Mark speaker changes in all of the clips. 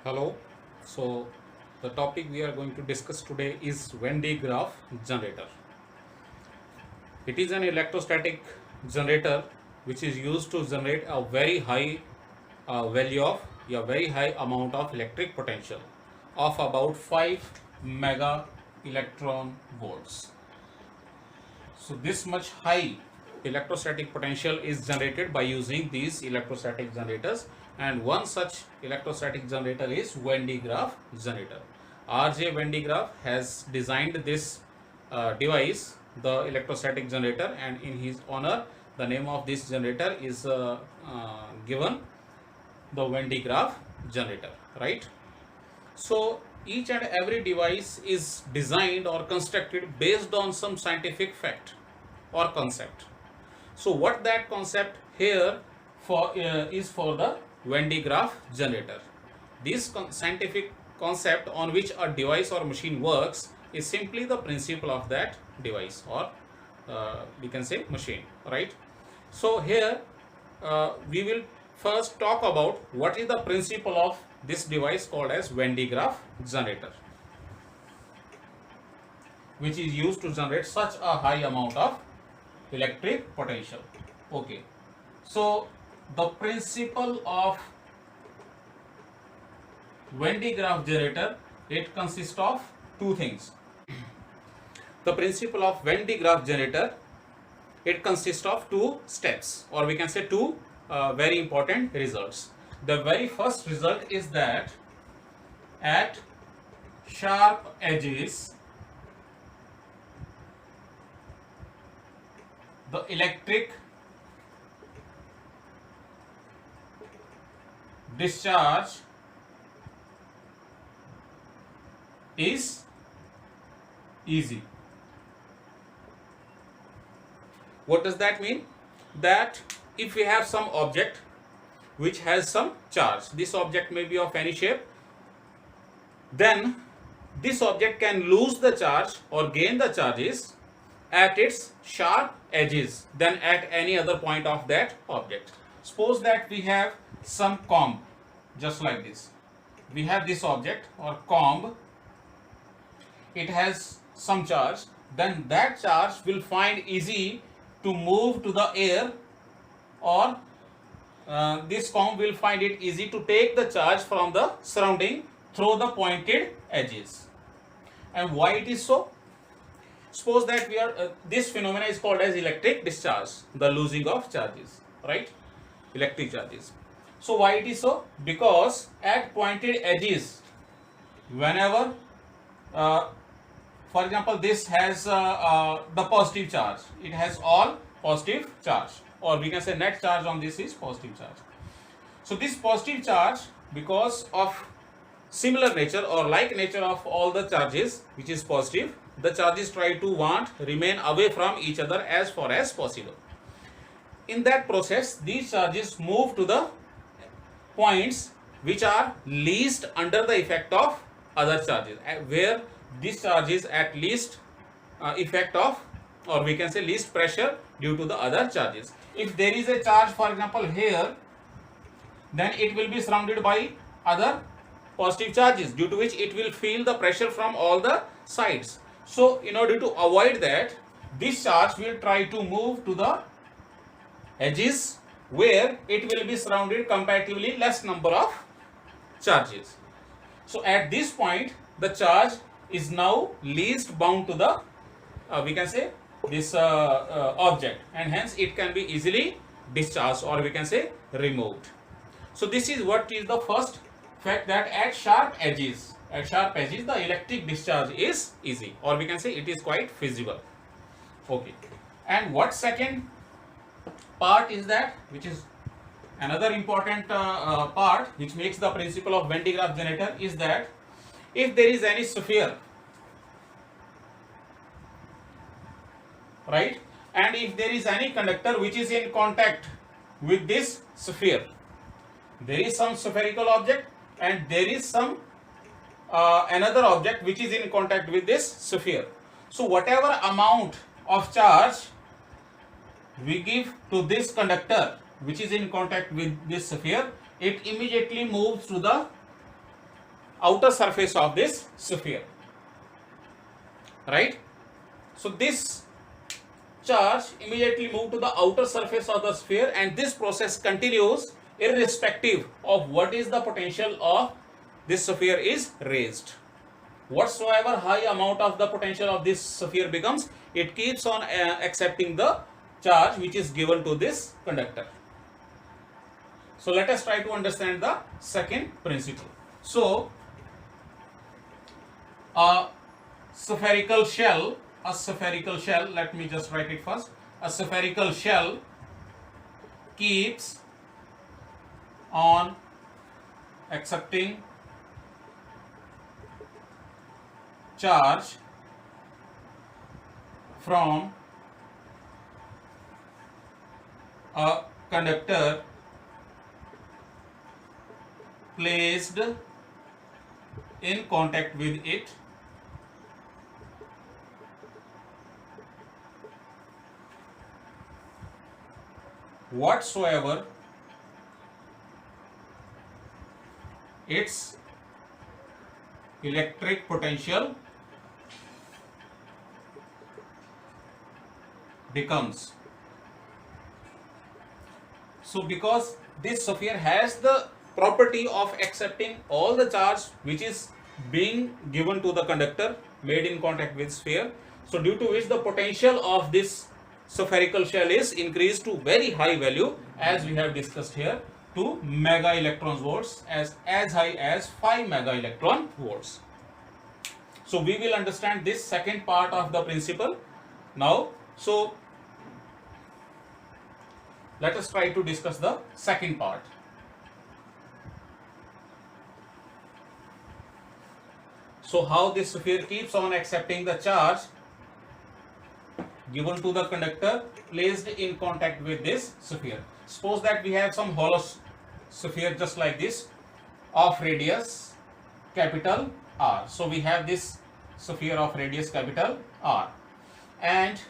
Speaker 1: Hello. So the topic we are going to discuss today is Venn diagram generator. It is an electrostatic generator which is used to generate a very high value of a very high amount of electric potential of about 5 mega electron volts. So this much high electrostatic potential is generated by using these electrostatic generators, and one such electrostatic generator is Venn diagram generator. RJ Venn diagram has designed this device, the electrostatic generator, and in his honor the name of this generator is given the Venn diagram generator, right? So each and every device is designed or constructed based on some scientific fact or concept. So what that concept here for is for the Venn diagram generator. This scientific concept on which a device or machine works is simply the principle of that device, or we can say machine, right? So here we will first talk about what is the principle of this device called as Venn diagram generator, which is used to generate such a high amount of electric potential. Okay, so the principle of Venn diagram generator, it consists of two things. The principle of Venn diagram generator, it consists of two steps, or we can say two very important results. The very first result is that at sharp edges the electric discharge is easy. What does that mean? That if we have some object which has some charge, this object may be of any shape, then this object can lose the charge or gain the charges at its sharp edges than at any other point of that object. Suppose that we have some comb, just like this. We have this object or comb, it has some charge, then that charge will find easy to move to the air, or this comb will find it easy to take the charge from the surrounding through the pointed edges. And why it is so? Suppose that we are this phenomena is called as electric discharge, the losing of charges, right? Electric charges. So why it is so? Because at pointed edges, whenever for example this has the positive charge, it has all positive charge, or we can say net charge on this is positive charge. So this positive charge, because of similar nature or like nature of all the charges which is positive, the charges try to remain away from each other as far as possible. In that process, these charges move to the points which are least under the effect of other charges, where this charge is at least effect of, or we can say least pressure due to the other charges. If there is a charge, for example here, then it will be surrounded by other positive charges, due to which it will feel the pressure from all the sides. So in order to avoid that, this charge will try to move to the edges where it will be surrounded comparatively less number of charges. So at this point the charge is now least bound to the we can say this object, and hence it can be easily discharged, or we can say removed. So this is what is the first fact, that at sharp edges the electric discharge is easy, or we can say it is quite feasible. Okay, and what second part is that, which is another important part which makes the principle of Venn diagram generator, is that if there is any sphere, right, and if there is any conductor which is in contact with this sphere, there is some spherical object and there is some another object which is in contact with this sphere. So whatever amount of charge we give to this conductor which is in contact with this sphere, it immediately moves to the outer surface of this sphere, right? So this charge immediately move to the outer surface of the sphere, and this process continues irrespective of what is the potential of this sphere is raised. Whatsoever high amount of the potential of this sphere becomes, it keeps on accepting the charge which is given to this conductor. So let us try to understand the second principle. So a spherical shell, let me just write it first. A spherical shell keeps on accepting charge from a conductor placed in contact with it whatsoever its electric potential becomes. So because this sphere has the property of accepting all the charge which is being given to the conductor made in contact with sphere, so due to which the potential of this spherical shell is increased to very high value, as we have discussed here, to mega electron volts, as high as 5 mega electron volts. So we will understand this second part of the principle now. So let us try to discuss the second part. So how this sphere keeps on accepting the charge given to the conductor placed in contact with this sphere. Suppose that we have some hollow sphere just like this of radius capital R. So we have this sphere of radius capital R, and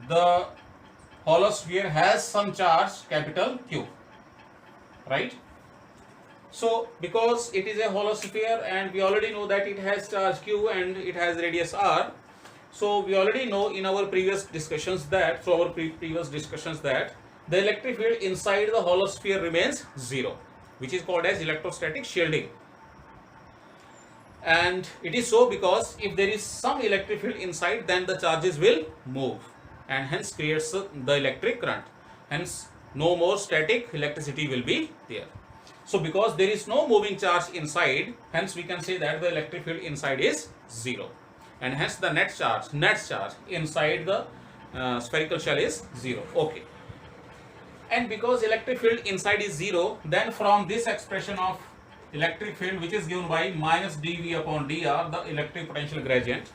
Speaker 1: the hollow sphere has some charge capital Q, right? So because it is a hollow sphere and we already know that it has charge Q and it has radius R, so we already know in our previous discussions that the electric field inside the hollow sphere remains zero, which is called as electrostatic shielding. And it is so because if there is some electric field inside, then the charges will move and hence creates the electric current. Hence no more static electricity will be there. So because there is no moving charge inside, hence we can say that the electric field inside is zero, and hence the net charge inside the spherical shell is zero. Okay. And because electric field inside is zero, then from this expression of electric field, which is given by minus dV upon dr, the electric potential gradient,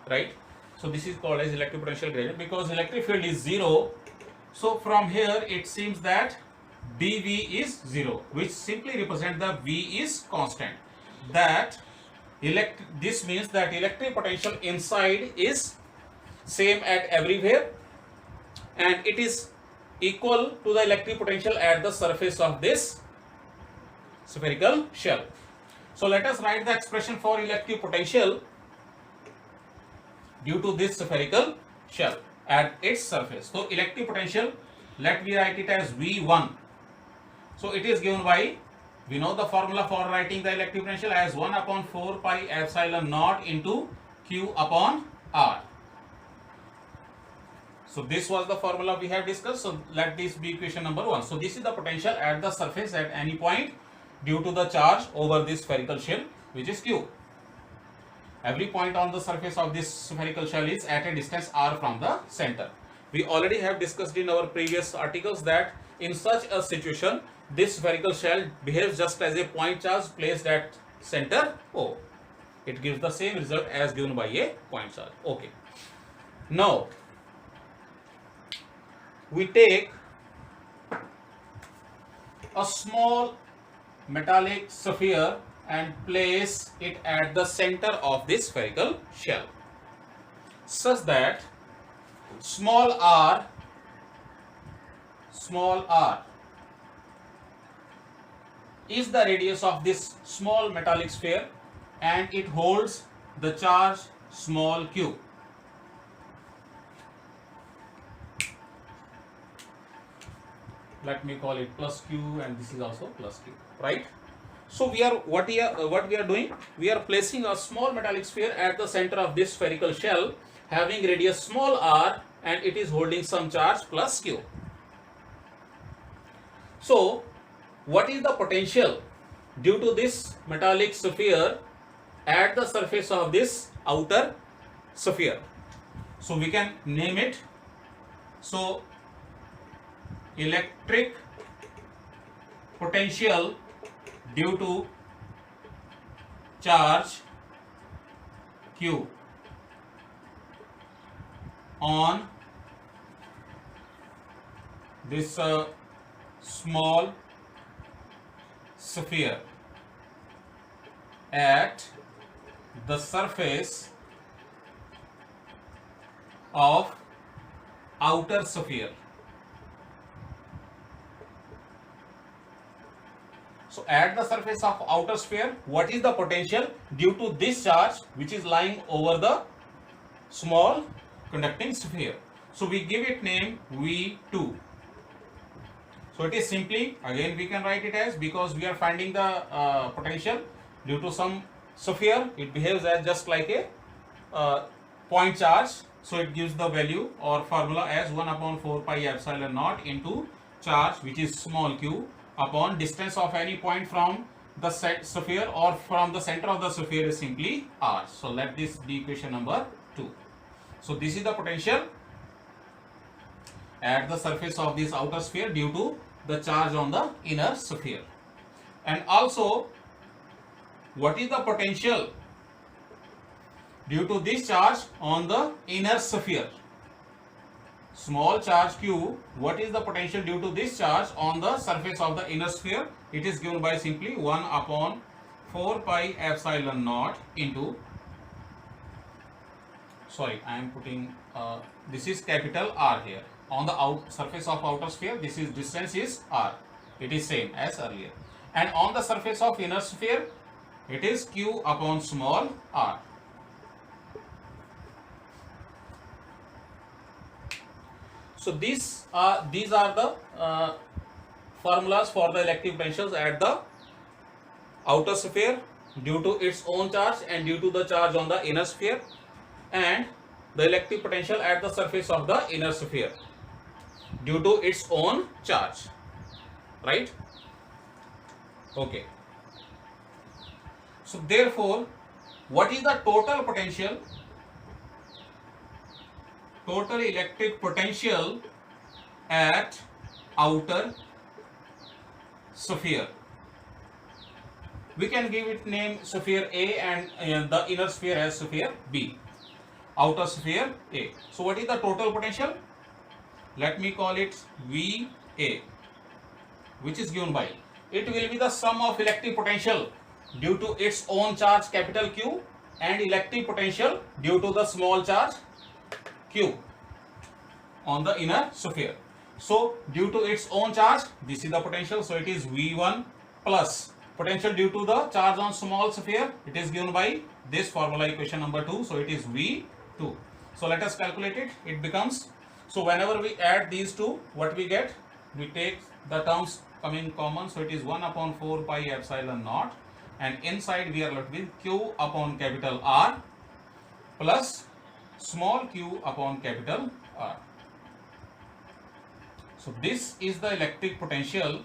Speaker 1: right? So this is called as electric potential gradient because electric field is zero. So from here it seems that dV is zero, which simply represent the V is constant. This means that electric potential inside is same at everywhere, and it is equal to the electric potential at the surface of this spherical shell. So let us write the expression for electric potential due to this spherical shell at its surface. So electric potential, let me write it as V1. So it is given by, we know the formula for writing the electric potential as 1 upon 4 pi epsilon naught into Q upon R. So this was the formula we have discussed. So let this be equation number 1. So this is the potential at the surface at any point due to the charge over this spherical shell, which is Q. Every point on the surface of this spherical shell is at a distance R from the center. We already have discussed in our previous articles that in such a situation, this spherical shell behaves just as a point charge placed at center O. It gives the same result as given by a point charge. Okay. Now, we take a small metallic sphere and place it at the center of this spherical shell, such that small r is the radius of this small metallic sphere and it holds the charge small q. Let me call it plus q and this is also plus q, right? So we are what we are doing, we are placing a small metallic sphere at the center of this spherical shell having radius small r and it is holding some charge plus q. So what is the potential due to this metallic sphere at the surface of this outer sphere? So we can name it. So electric potential due to charge q on this small sphere at the surface of outer sphere. So at the surface of outer sphere, what is the potential due to this charge which is lying over the small conducting sphere? So we give it name V2. So it is simply, again we can write it as, because we are finding the potential due to some sphere, it behaves as just like a point charge. So it gives the value or formula as 1 upon 4 pi epsilon naught into charge which is small q upon distance of any point from the sphere or from the center of the sphere is simply r. So let this be equation number 2. So this is the potential at the surface of this outer sphere due to the charge on the inner sphere. And also, what is the potential due to this charge on the inner sphere? Small charge q, what is the potential due to this charge on the surface of the inner sphere? It is given by simply 1 upon 4 pi epsilon naught into, sorry, I am putting this is capital R here. On the surface of outer sphere, this is distance is r. It is same as earlier. And on the surface of inner sphere, it is q upon small r. So these are the formulas for the electric potentials at the outer sphere due to its own charge and due to the charge on the inner sphere, and the electric potential at the surface of the inner sphere due to its own charge, right? Okay. So therefore, what is the total potential? Total electric potential at outer sphere. We can give it name sphere A and the inner sphere as sphere B. Outer sphere A. So what is the total potential? Let me call it VA, which is given by, it will be the sum of electric potential due to its own charge capital Q and electric potential due to the small charge Q on the inner sphere. So due to its own charge, this is the potential, so it is V1 plus potential due to the charge on small sphere, it is given by this formula equation number 2, so it is V2. So let us calculate it. It becomes, so whenever we add these two, what we get? We take the terms coming common, so it is 1 upon 4 pi epsilon naught, and inside we are left with q upon capital R plus small q upon capital R. So this is the electric potential,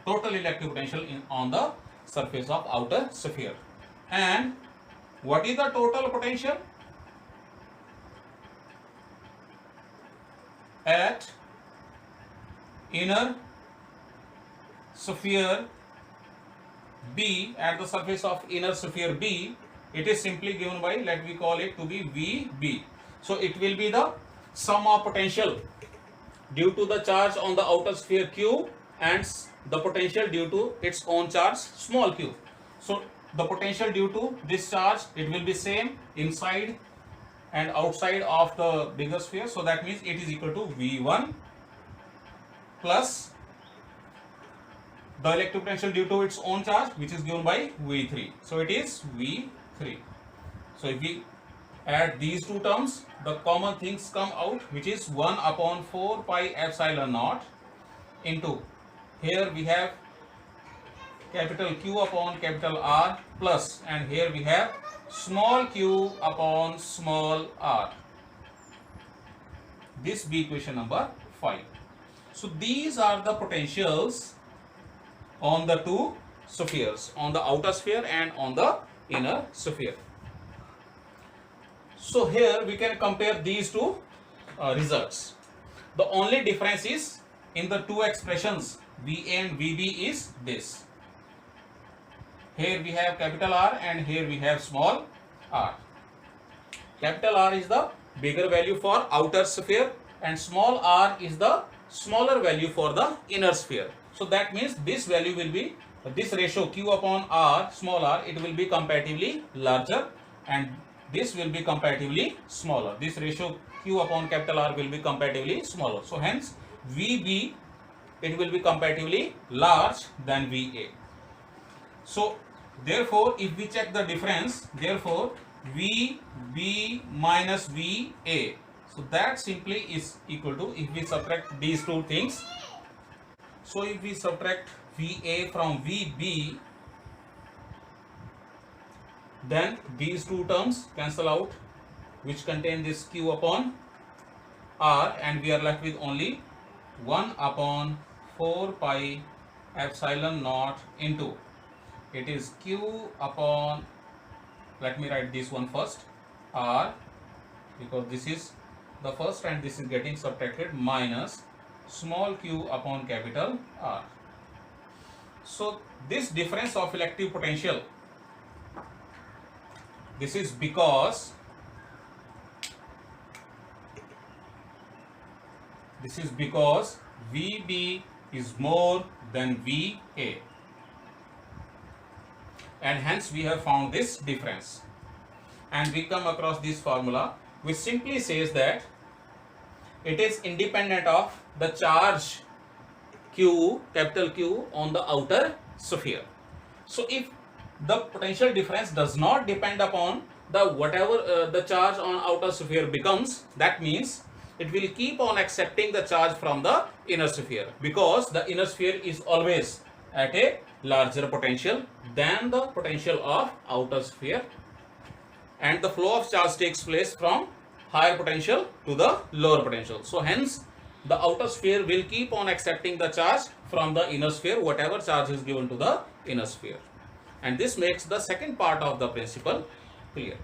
Speaker 1: total electric potential on the surface of outer sphere. And what is the total potential at inner sphere B, at the surface of inner sphere B? It is simply given by, let me call it to be VB. So it will be the sum of potential due to the charge on the outer sphere Q and the potential due to its own charge small q. So the potential due to this charge, it will be same inside and outside of the bigger sphere. So that means it is equal to V1 plus the electric potential due to its own charge, which is given by V3. So it is V3. So if we add these two terms, the common things come out, which is 1 upon 4 pi epsilon naught into, here we have capital Q upon capital R plus, and here we have small q upon small r. This be equation number 5. So these are the potentials on the two spheres, on the outer sphere and on the inner sphere. So here we can compare these two results. The only difference is in the two expressions VA and VB is this. Here we have capital R and here we have small r. Capital R is the bigger value for outer sphere and small r is the smaller value for the inner sphere. So that means this value will be, this ratio Q upon R, small r, it will be comparatively larger, and this will be comparatively smaller. This ratio Q upon capital R will be comparatively smaller. So hence VB, it will be comparatively large than VA. So therefore if we check the difference, therefore VB minus VA, so that simply is equal to, if we subtract these two things, so if we subtract VA from VB, then these two terms cancel out, which contain this Q upon R, and we are left with only 1 upon 4 pi epsilon naught into, it is Q upon, let me write this one first, R, because this is the first and this is getting subtracted, minus small q upon capital R. So this difference of electric potential, this is because VB is more than VA, and hence we have found this difference, and we come across this formula which simply says that it is independent of the charge Q, capital Q, on the outer sphere. So if the potential difference does not depend upon the whatever the charge on outer sphere becomes, that means it will keep on accepting the charge from the inner sphere, because the inner sphere is always at a larger potential than the potential of outer sphere, and the flow of charge takes place from higher potential to the lower potential. So hence the outer sphere will keep on accepting the charge from the inner sphere, whatever charge is given to the inner sphere, and this makes the second part of the principle clear.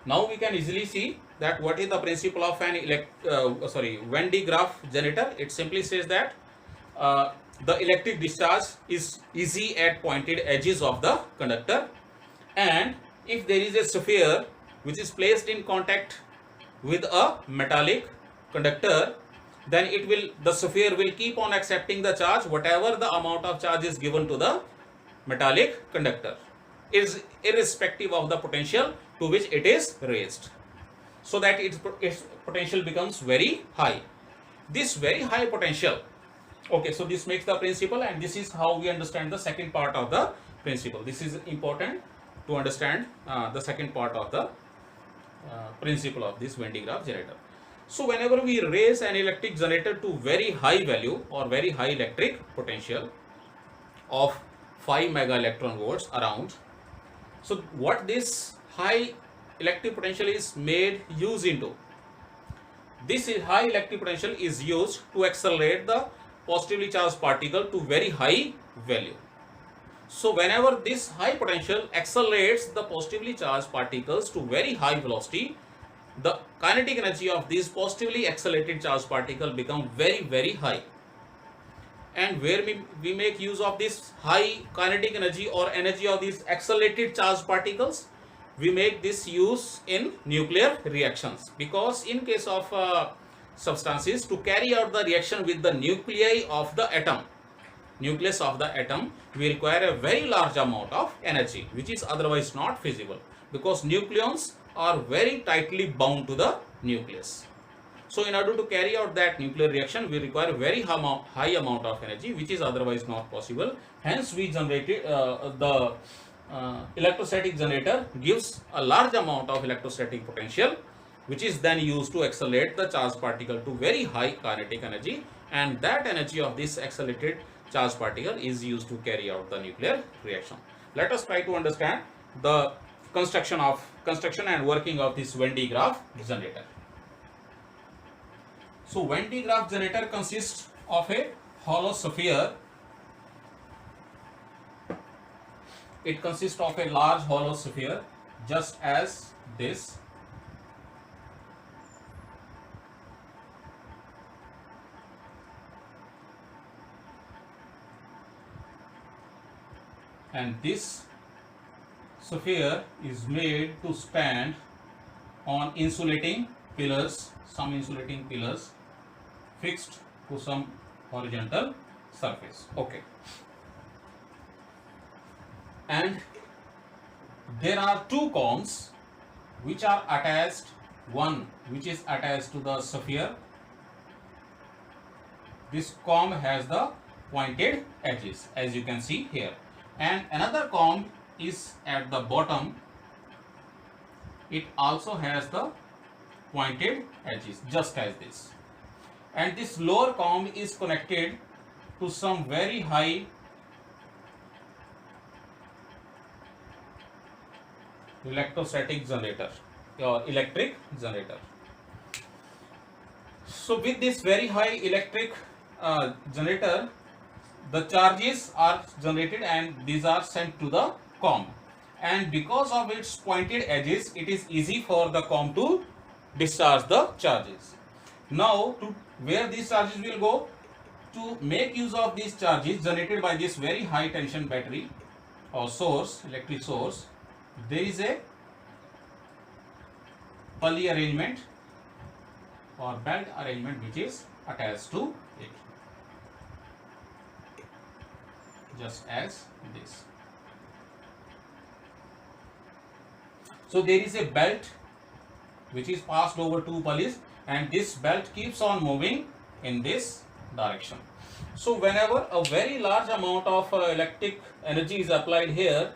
Speaker 1: Now we can easily see that what is the principle of an Venn digraph generator. It simply says that the electric discharge is easy at pointed edges of the conductor, and if there is a sphere which is placed in contact with a metallic conductor, then the sphere will keep on accepting the charge, whatever the amount of charge is given to the metallic conductor, is irrespective of the potential to which it is raised, so that its potential becomes very high. This very high potential, okay, so this makes the principle, and this is how we understand the second part of the principle. This is important to understand the second part of the principle of this Venn digraph generator. So whenever we raise an electric generator to very high value or very high electric potential of 5 mega electron volts around, so what this high electric potential is made use into, this high electric potential is used to accelerate the positively charged particle to very high value. So whenever this high potential accelerates the positively charged particles to very high velocity, the kinetic energy of these positively accelerated charged particles become very, very high. And where we make use of this high kinetic energy or energy of these accelerated charged particles, we make this use in nuclear reactions, because in case of substances, to carry out the reaction with the nuclei of the atom, nucleus of the atom, we require a very large amount of energy, which is otherwise not feasible, because nucleons are very tightly bound to the nucleus. So in order to carry out that nuclear reaction, we require very high amount of energy, which is otherwise not possible. Hence, we generated the electrostatic generator gives a large amount of electrostatic potential, which is then used to accelerate the charged particle to very high kinetic energy, and that energy of this accelerated charged particle is used to carry out the nuclear reaction. Let us try to understand the construction and working of this Van de Graaff generator. So Van de Graaff generator consists of a hollow sphere. It consists of a large hollow sphere just as this. And this sphere is made to stand on insulating pillars, some insulating pillars fixed to some horizontal surface. Okay. And there are two combs which are attached, one which is attached to the sphere. This comb has the pointed edges, as you can see here, and another comb is at the bottom. It also has the pointed edges just as this, and this lower comb is connected to some very high electrostatic generator or electric generator. So with this very high electric generator, the charges are generated and these are sent to the comb, and because of its pointed edges, it is easy for the comb to discharge the charges. Now, to where these charges will go, to make use of these charges generated by this very high tension battery or source, electric source, there is a pulley arrangement or belt arrangement which is attached to it, just as this. So there is a belt which is passed over two pulleys, and this belt keeps on moving in this direction. So whenever a very large amount of electric energy is applied here,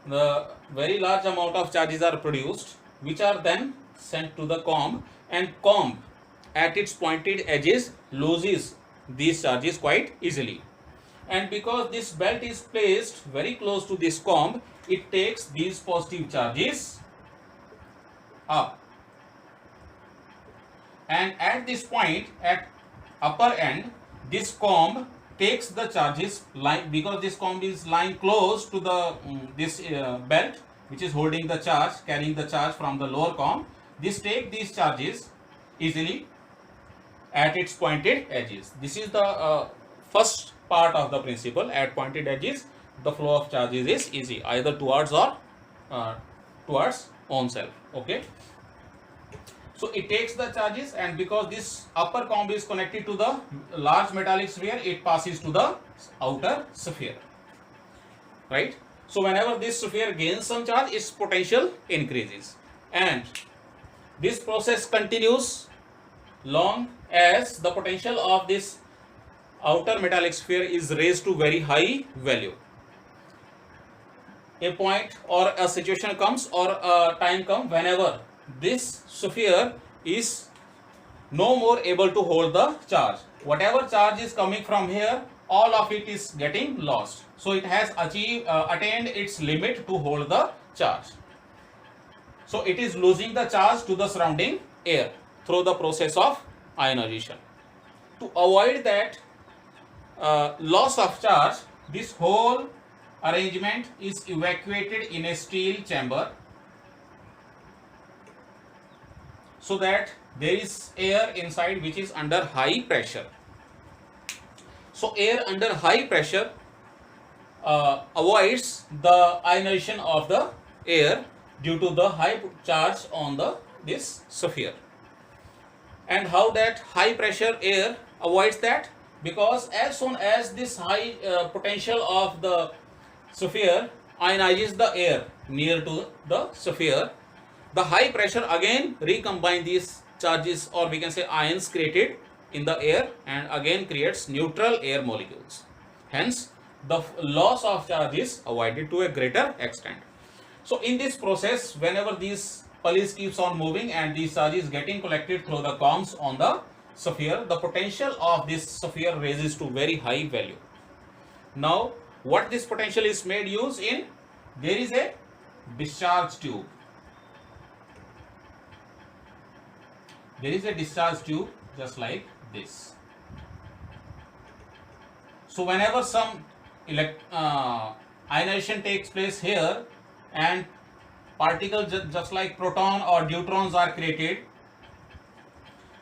Speaker 1: the very large amount of charges are produced, which are then sent to the comb, and comb at its pointed edges loses these charges quite easily. And because this belt is placed very close to this comb, it takes these positive charges up, and at this point, at upper end, this comb takes the charges because this comb is lying close to the this belt which is holding the charge, carrying the charge from the lower comb. This take these charges easily at its pointed edges. This is the first part of the principle. At pointed edges, the flow of charges is easy, either towards or towards own self. Okay. So it takes the charges, and because this upper comb is connected to the large metallic sphere, it passes to the outer sphere, right? So whenever this sphere gains some charge, its potential increases, and this process continues long as the potential of this outer metallic sphere is raised to very high value. A point or a situation comes or a time comes whenever this sphere is no more able to hold the charge. Whatever charge is coming from here, all of it is getting lost. So it has attained its limit to hold the charge. So it is losing the charge to the surrounding air through the process of ionization. To avoid that loss of charge, this whole arrangement is evacuated in a steel chamber, so that there is air inside which is under high pressure. So air under high pressure avoids the ionization of the air due to the high charge on this sphere. And how that high pressure air avoids that? Because as soon as this high potential of the sphere ionizes the air near to the sphere, the high pressure again recombine these charges, or we can say ions created in the air, and again creates neutral air molecules. Hence, the loss of charge is avoided to a greater extent. So in this process, whenever these pulleys keeps on moving and these charges getting collected through the combs on the sphere, the potential of this sphere raises to very high value. Now, what this potential is made use in? There is a discharge tube. There is a discharge tube just like this. So whenever some ionization takes place here and particles just like proton or deuterons are created,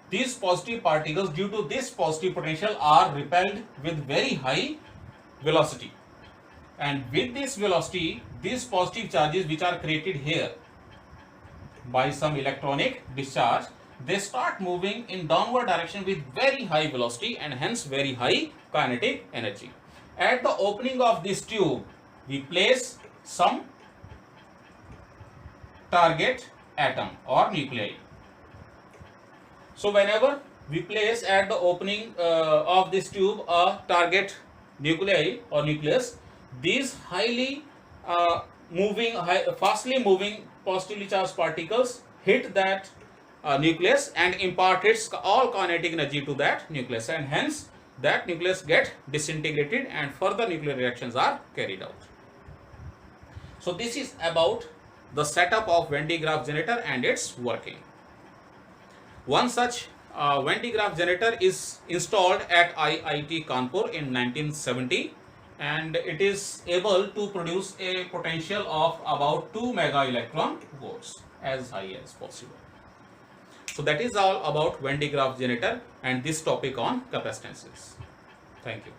Speaker 1: these positive particles, due to this positive potential, are repelled with very high velocity, and with this velocity, these positive charges which are created here by some electronic discharge, they start moving in downward direction with very high velocity and hence very high kinetic energy. At the opening of this tube, we place some target atom or nuclei. So whenever we place at the opening of this tube a target nuclei or nucleus, these highly fastly moving positively charged particles hit that nucleus and impart its all kinetic energy to that nucleus, and hence that nucleus get disintegrated and further nuclear reactions are carried out. So this is about the setup of Venn digraph generator and its working. One such Venn digraph generator is installed at IIT Kanpur in 1970, and it is able to produce a potential of about 2 mega electron volts, as high as possible. So that is all about Venn digraph generator and this topic on capacitances. Thank you.